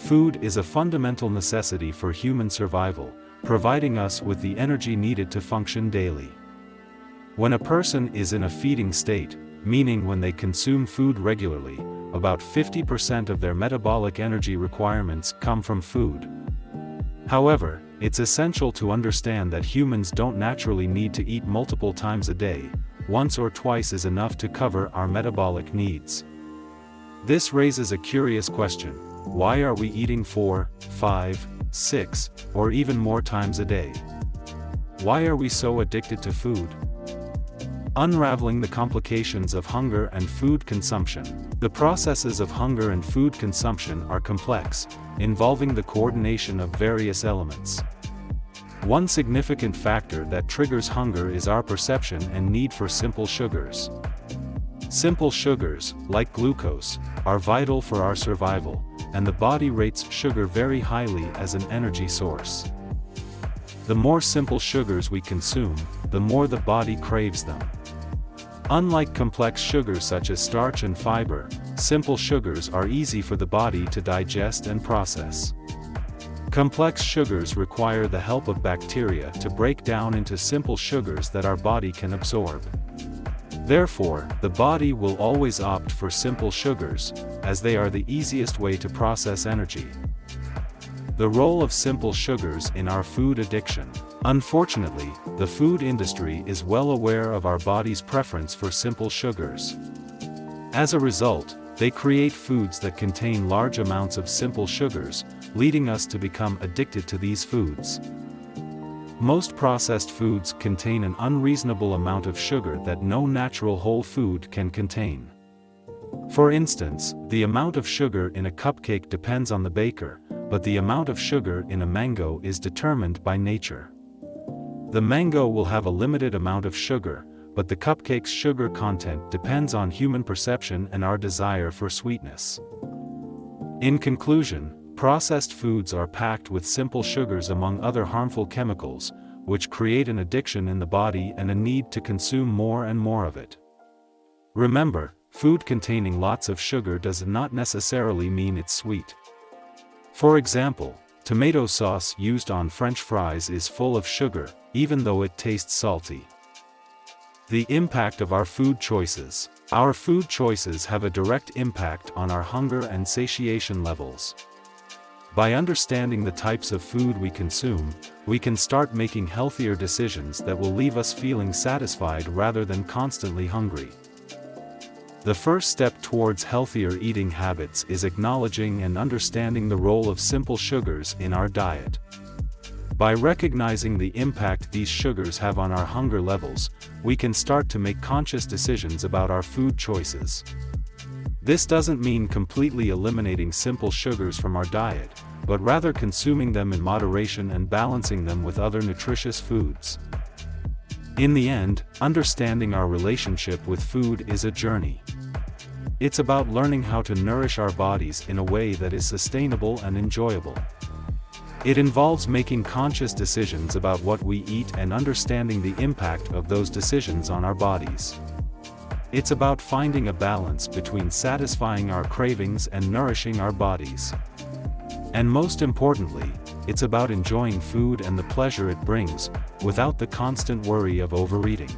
Food is a fundamental necessity for human survival, providing us with the energy needed to function daily. When a person is in a feeding state, meaning when they consume food regularly, about 50% of their metabolic energy requirements come from food. However, it's essential to understand that humans don't naturally need to eat multiple times a day. Once or twice is enough to cover our metabolic needs. This raises a curious question: why are we eating 4, 5, 6, or even more times a day? Why are we so addicted to food? Unraveling the complications of hunger and food consumption. The processes of hunger and food consumption are complex, involving the coordination of various elements. One significant factor that triggers hunger is our perception and need for simple sugars. Simple sugars, like glucose, are vital for our survival, and the body rates sugar very highly as an energy source. The more simple sugars we consume, the more the body craves them. Unlike complex sugars such as starch and fiber, simple sugars are easy for the body to digest and process. Complex sugars require the help of bacteria to break down into simple sugars that our body can absorb. Therefore, the body will always opt for simple sugars, as they are the easiest way to process energy. The role of simple sugars in our food addiction. Unfortunately, the food industry is well aware of our body's preference for simple sugars. As a result, they create foods that contain large amounts of simple sugars, leading us to become addicted to these foods. Most processed foods contain an unreasonable amount of sugar that no natural whole food can contain. For instance, the amount of sugar in a cupcake depends on the baker, but the amount of sugar in a mango is determined by nature. The mango will have a limited amount of sugar, but the cupcake's sugar content depends on human perception and our desire for sweetness. In conclusion, processed foods are packed with simple sugars among other harmful chemicals, which create an addiction in the body and a need to consume more and more of it. Remember, food containing lots of sugar does not necessarily mean it's sweet. For example, tomato sauce used on French fries is full of sugar, even though it tastes salty. The impact of our food choices. Our food choices have a direct impact on our hunger and satiation levels. By understanding the types of food we consume, we can start making healthier decisions that will leave us feeling satisfied rather than constantly hungry. The first step towards healthier eating habits is acknowledging and understanding the role of simple sugars in our diet. By recognizing the impact these sugars have on our hunger levels, we can start to make conscious decisions about our food choices. This doesn't mean completely eliminating simple sugars from our diet, but rather consuming them in moderation and balancing them with other nutritious foods. In the end, understanding our relationship with food is a journey. It's about learning how to nourish our bodies in a way that is sustainable and enjoyable. It involves making conscious decisions about what we eat and understanding the impact of those decisions on our bodies. It's about finding a balance between satisfying our cravings and nourishing our bodies. And most importantly, it's about enjoying food and the pleasure it brings, without the constant worry of overeating.